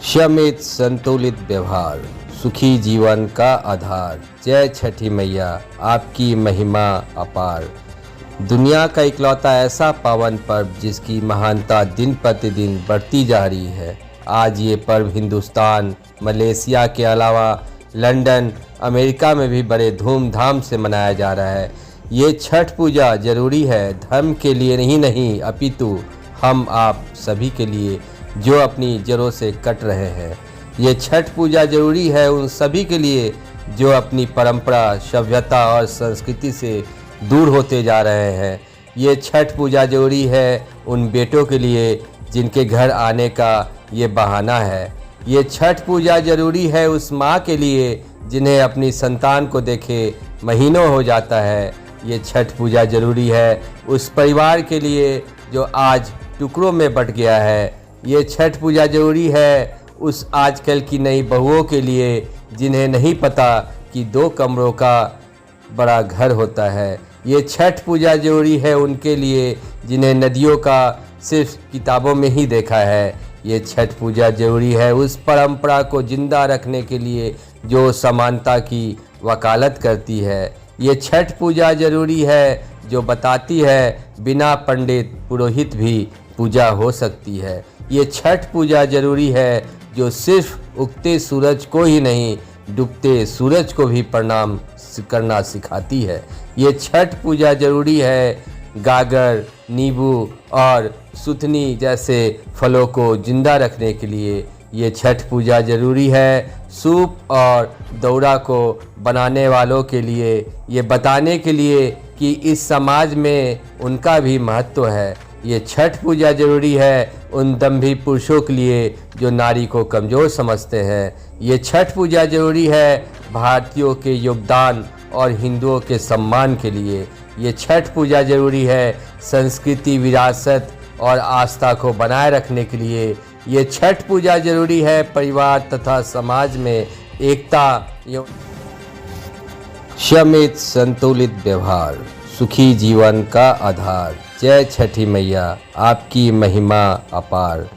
संयमित संतुलित व्यवहार सुखी जीवन का आधार। जय छठी मैया, आपकी महिमा अपार। दुनिया का इकलौता ऐसा पावन पर्व जिसकी महानता दिन प्रतिदिन बढ़ती जा रही है। आज ये पर्व हिंदुस्तान, मलेशिया के अलावा लंदन, अमेरिका में भी बड़े धूमधाम से मनाया जा रहा है। ये छठ पूजा जरूरी है, धर्म के लिए नहीं अपितु हम आप सभी के लिए जो अपनी जड़ों से कट रहे हैं। ये छठ पूजा जरूरी है उन सभी के लिए जो अपनी परंपरा, सभ्यता और संस्कृति से दूर होते जा रहे हैं। ये छठ पूजा जरूरी है उन बेटों के लिए जिनके घर आने का ये बहाना है। ये छठ पूजा जरूरी है उस माँ के लिए जिन्हें अपनी संतान को देखे महीनों हो जाता है। ये छठ पूजा जरूरी है उस परिवार के लिए जो आज टुकड़ों में बट गया है। ये छठ पूजा जरूरी है उस आजकल की नई बहुओं के लिए जिन्हें नहीं पता कि 2 कमरों का बड़ा घर होता है। ये छठ पूजा जरूरी है उनके लिए जिन्हें नदियों का सिर्फ किताबों में ही देखा है। ये छठ पूजा जरूरी है उस परंपरा को जिंदा रखने के लिए जो समानता की वकालत करती है। ये छठ पूजा जरूरी है जो बताती है बिना पंडित पुरोहित भी पूजा हो सकती है। ये छठ पूजा जरूरी है जो सिर्फ उगते सूरज को ही नहीं डूबते सूरज को भी प्रणाम करना सिखाती है। ये छठ पूजा जरूरी है गागर, नींबू और सुथनी जैसे फलों को जिंदा रखने के लिए। ये छठ पूजा जरूरी है सूप और दौरा को बनाने वालों के लिए, ये बताने के लिए कि इस समाज में उनका भी महत्व है। ये छठ पूजा जरूरी है उन दम्भी पुरुषों के लिए जो नारी को कमज़ोर समझते हैं। ये छठ पूजा जरूरी है भारतीयों के योगदान और हिंदुओं के सम्मान के लिए। ये छठ पूजा जरूरी है संस्कृति, विरासत और आस्था को बनाए रखने के लिए। ये छठ पूजा जरूरी है परिवार तथा समाज में एकता एवं संयमित संतुलित व्यवहार सुखी जीवन का आधार। जय छठी मैया, आपकी महिमा अपार।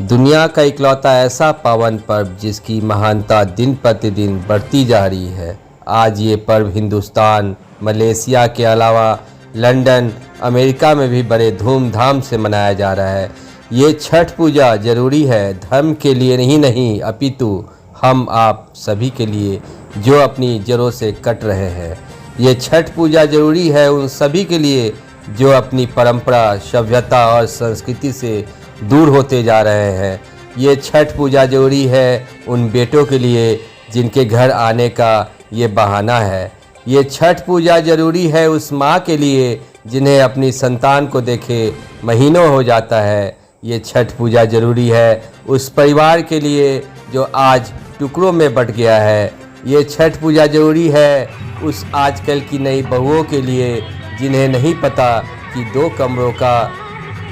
दुनिया का इकलौता ऐसा पावन पर्व जिसकी महानता दिन प्रतिदिन बढ़ती जा रही है। आज ये पर्व हिंदुस्तान, मलेशिया के अलावा लंदन, अमेरिका में भी बड़े धूमधाम से मनाया जा रहा है। ये छठ पूजा जरूरी है, धर्म के लिए नहीं अपितु हम आप सभी के लिए जो अपनी जड़ों से कट रहे हैं। ये छठ पूजा जरूरी है उन सभी के लिए जो अपनी परंपरा, सभ्यता और संस्कृति से दूर होते जा रहे हैं। ये छठ पूजा जरूरी है उन बेटों के लिए जिनके घर आने का ये बहाना है। ये छठ पूजा जरूरी है उस माँ के लिए जिन्हें अपनी संतान को देखे महीनों हो जाता है। ये छठ पूजा जरूरी है उस परिवार के लिए जो आज टुकड़ों में बट गया है। ये छठ पूजा जरूरी है उस आजकल की नई बहुओं के लिए जिन्हें नहीं पता कि 2 कमरों का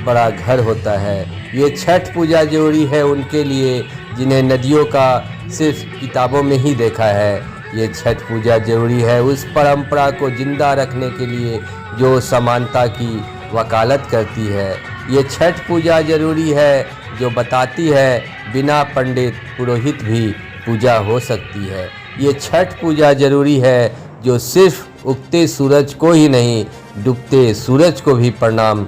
बड़ा घर होता है। ये छठ पूजा जरूरी है उनके लिए जिन्हें नदियों का सिर्फ किताबों में ही देखा है। ये छठ पूजा जरूरी है उस परंपरा को जिंदा रखने के लिए जो समानता की वकालत करती है। ये छठ पूजा जरूरी है जो बताती है बिना पंडित पुरोहित भी पूजा हो सकती है। ये छठ पूजा जरूरी है जो सिर्फ उगते सूरज को ही नहीं डूबते सूरज को भी प्रणाम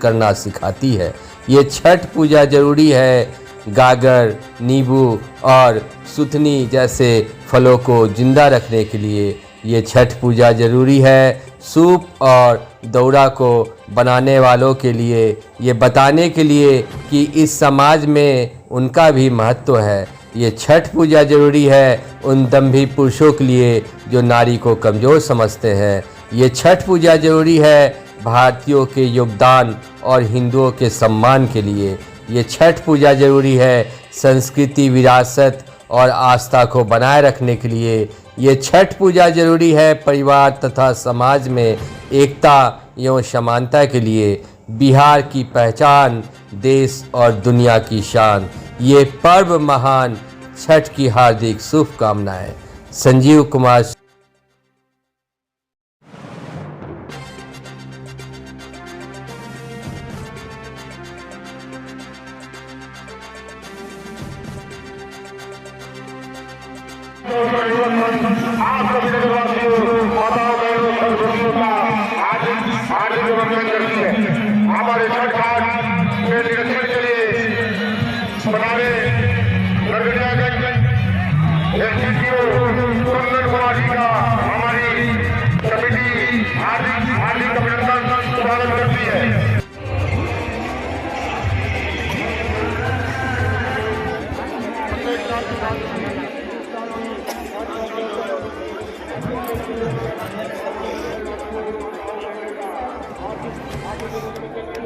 करना सिखाती है। ये छठ पूजा जरूरी है गागर, नींबू और सुथनी जैसे फलों को जिंदा रखने के लिए। ये छठ पूजा जरूरी है सूप और दौरा को बनाने वालों के लिए, ये बताने के लिए कि इस समाज में उनका भी महत्व है। ये छठ पूजा जरूरी है उन दम्भी पुरुषों के लिए जो नारी को कमज़ोर समझते हैं। ये छठ पूजा जरूरी है भारतीयों के योगदान और हिंदुओं के सम्मान के लिए। ये छठ पूजा जरूरी है संस्कृति, विरासत और आस्था को बनाए रखने के लिए। ये छठ पूजा जरूरी है परिवार तथा समाज में एकता एवं समानता के लिए। बिहार की पहचान, देश और दुनिया की शान। ये पर्व महान, छठ की हार्दिक शुभकामनाएं। संजीव कुमार। आप सभी नगरवासियों, माताओं, बहनों, सरस्वतियों का हार्दिक अभिनंदन करती है। हमारे छठ घाट के निरीक्षण के लिए बनारे नरगढ़ियागंज एसडीपीओ कुंदन कुमार जी का हमारी कमेटी हार्दिक अभिनंदन स्वागत करती है। Thank you.